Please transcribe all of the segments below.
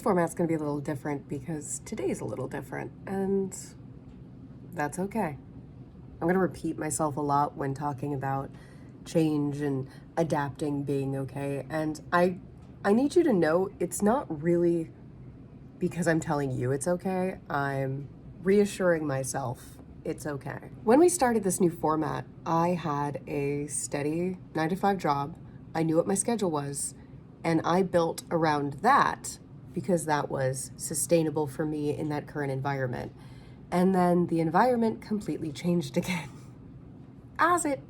format's going to be a little different because today's a little different, and that's okay. I'm going to repeat myself a lot when talking about change and adapting being okay, and I need you to know it's not really because I'm telling you it's okay. I'm reassuring myself it's okay. When we started this new format, I had a steady 9-to-5 job. I knew what my schedule was, and I built around that because that was sustainable for me in that current environment. And then the environment completely changed again, as it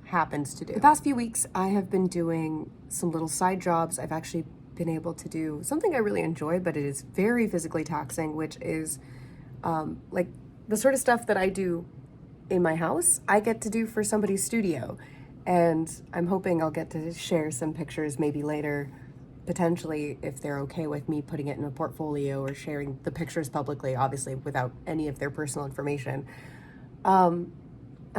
happens to do. The past few weeks, I have been doing some little side jobs. I've actually been able to do something I really enjoy, but it is very physically taxing, which is like the sort of stuff that I do in my house, I get to do for somebody's studio. And I'm hoping I'll get to share some pictures maybe later, potentially if they're okay with me putting it in a portfolio or sharing the pictures publicly, obviously without any of their personal information. And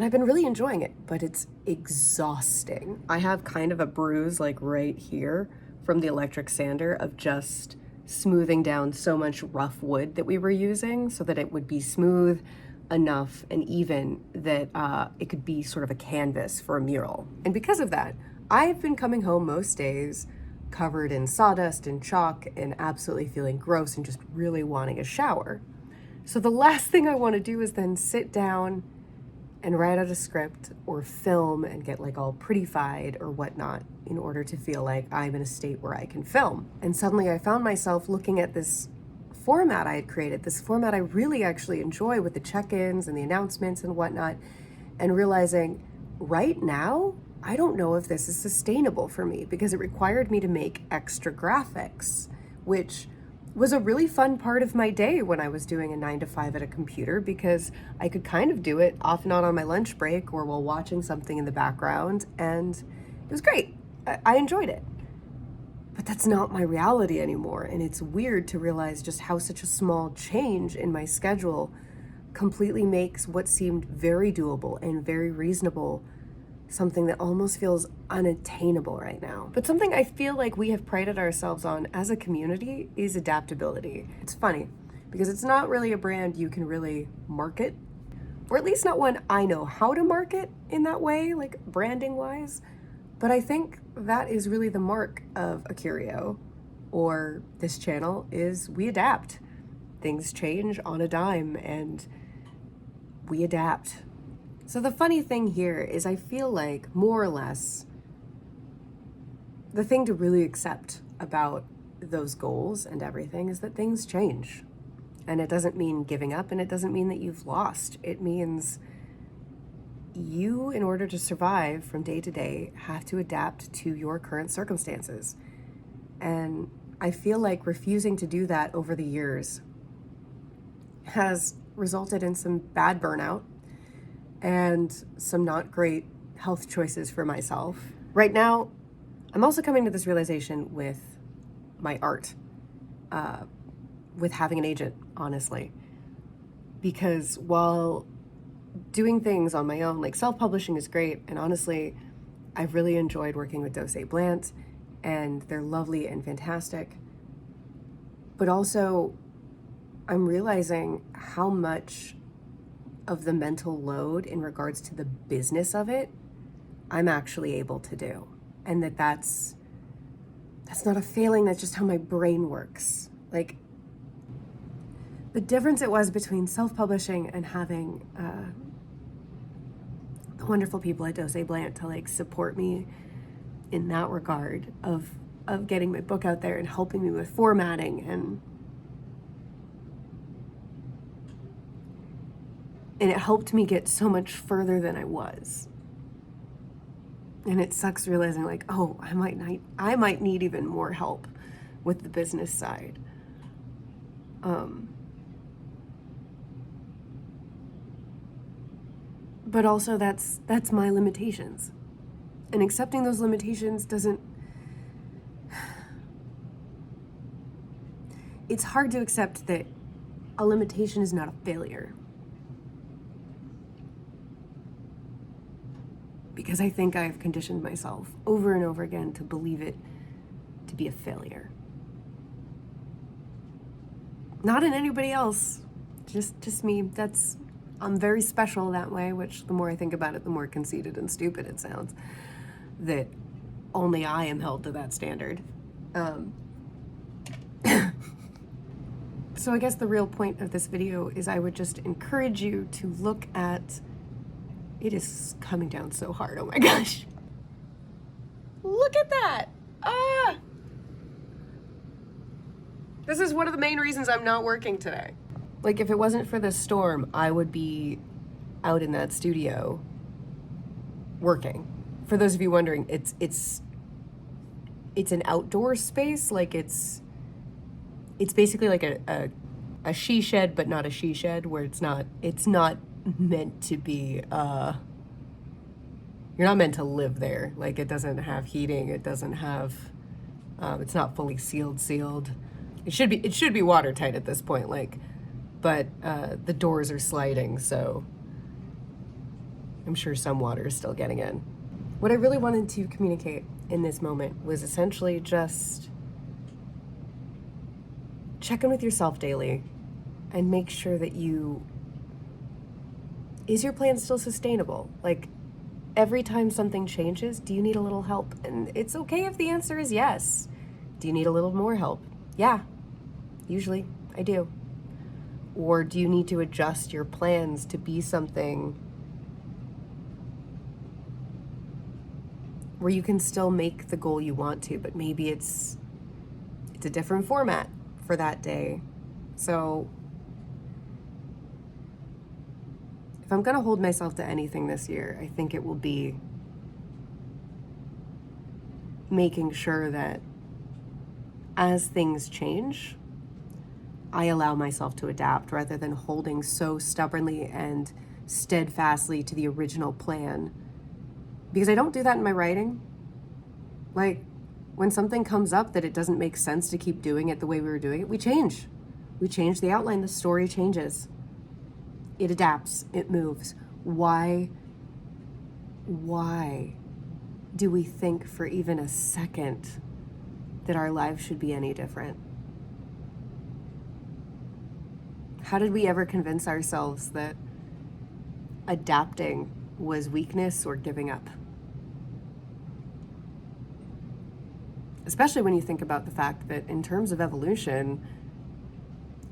I've been really enjoying it, but it's exhausting. I have kind of a bruise like right here from the electric sander of just smoothing down so much rough wood that we were using so that it would be smooth enough and even that it could be sort of a canvas for a mural. And because of that, I've been coming home most days covered in sawdust and chalk and absolutely feeling gross and just really wanting a shower. So the last thing I want to do is then sit down and write out a script or film and get like all prettified or whatnot in order to feel like I'm in a state where I can film. And suddenly I found myself looking at this format I had created, this format I really actually enjoy with the check-ins and the announcements and whatnot, and realizing right now, I don't know if this is sustainable for me because it required me to make extra graphics, which was a really fun part of my day when I was doing a 9-to-5 at a computer because I could kind of do it off and on my lunch break or while watching something in the background, and it was great. I enjoyed it. But that's not my reality anymore, and it's weird to realize just how such a small change in my schedule completely makes what seemed very doable and very reasonable something that almost feels unattainable right now. But something I feel like we have prided ourselves on as a community is adaptability. It's funny because it's not really a brand you can really market, or at least not one I know how to market in that way, like branding wise. But I think that is really the mark of a Curio or this channel is we adapt. Things change on a dime and we adapt. So the funny thing here is I feel like more or less the thing to really accept about those goals and everything is that things change. And it doesn't mean giving up, and it doesn't mean that you've lost. It means you, in order to survive from day to day, have to adapt to your current circumstances. And I feel like refusing to do that over the years has resulted in some bad burnout and some not great health choices for myself. Right now, I'm also coming to this realization with my art, with having an agent, honestly. Because while doing things on my own, like self-publishing is great, and honestly, I've really enjoyed working with Dose Blant, and they're lovely and fantastic. But also, I'm realizing how much of the mental load in regards to the business of it, I'm actually able to do. And that's not a failing, that's just how my brain works. Like, the difference it was between self-publishing and having the wonderful people at Dose Blant to like support me in that regard of getting my book out there and helping me with formatting and it helped me get so much further than I was. And it sucks realizing like, oh, I might need even more help with the business side. But also that's my limitations. And accepting those limitations doesn't, it's hard to accept that a limitation is not a failure. Because I think I've conditioned myself over and over again to believe it to be a failure. Not in anybody else. Just me. I'm very special that way, which the more I think about it, the more conceited and stupid it sounds. That only I am held to that standard. So I guess the real point of this video is I would just encourage you to look at, it is coming down so hard, oh my gosh. Look at that. Ah! This is one of the main reasons I'm not working today. Like, if it wasn't for this storm, I would be out in that studio working. For those of you wondering, it's an outdoor space. Like, it's basically like a she shed, but not a she shed, where it's not meant to be, you're not meant to live there. Like, it doesn't have heating, it doesn't have, it's not fully sealed. It should be watertight at this point, like, but the doors are sliding, so I'm sure some water is still getting in. What I really wanted to communicate in this moment was essentially just check in with yourself daily and make sure that is your plan still sustainable? Like, every time something changes, do you need a little help? And it's okay if the answer is yes. Do you need a little more help? Yeah, usually I do. Or do you need to adjust your plans to be something where you can still make the goal you want to, but maybe it's a different format for that day. So if I'm gonna hold myself to anything this year, I think it will be making sure that as things change, I allow myself to adapt rather than holding so stubbornly and steadfastly to the original plan. Because I don't do that in my writing. Like, when something comes up that it doesn't make sense to keep doing it the way we were doing it, we change. We change the outline, the story changes. It adapts, it moves. Why do we think for even a second that our lives should be any different? How did we ever convince ourselves that adapting was weakness or giving up? Especially when you think about the fact that in terms of evolution,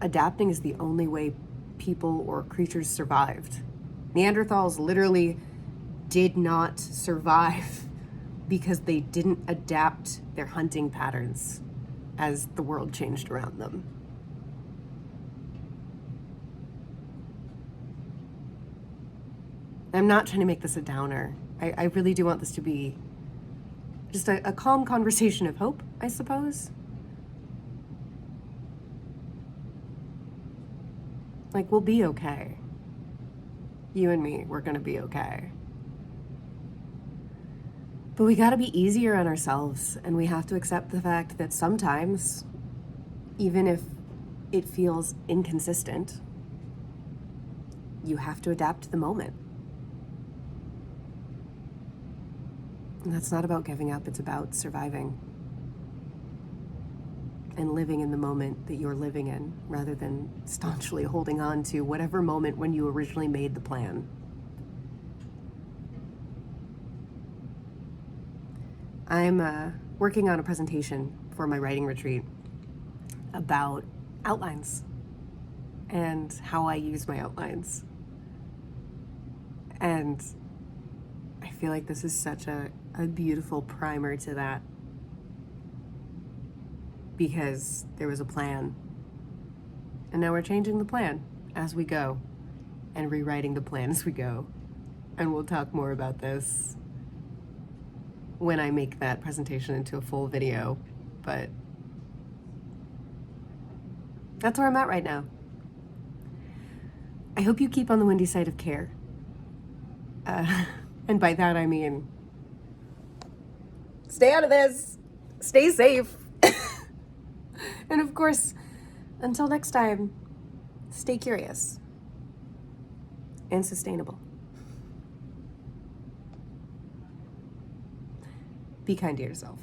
adapting is the only way people or creatures survived. Neanderthals literally did not survive because they didn't adapt their hunting patterns as the world changed around them. I'm not trying to make this a downer. I really do want this to be just a calm conversation of hope, I suppose. Like, we'll be okay. You and me, we're gonna be okay. But we gotta be easier on ourselves, and we have to accept the fact that sometimes, even if it feels inconsistent, you have to adapt to the moment. And that's not about giving up, it's about surviving and living in the moment that you're living in, rather than staunchly holding on to whatever moment when you originally made the plan. I'm working on a presentation for my writing retreat about outlines and how I use my outlines. And I feel like this is such a beautiful primer to that, because there was a plan, and now we're changing the plan as we go and rewriting the plan as we go. And we'll talk more about this when I make that presentation into a full video, but that's where I'm at right now. I hope you keep on the windy side of care. And by that I mean, stay out of this, stay safe. And of course, until next time, stay curious and sustainable. Be kind to yourself.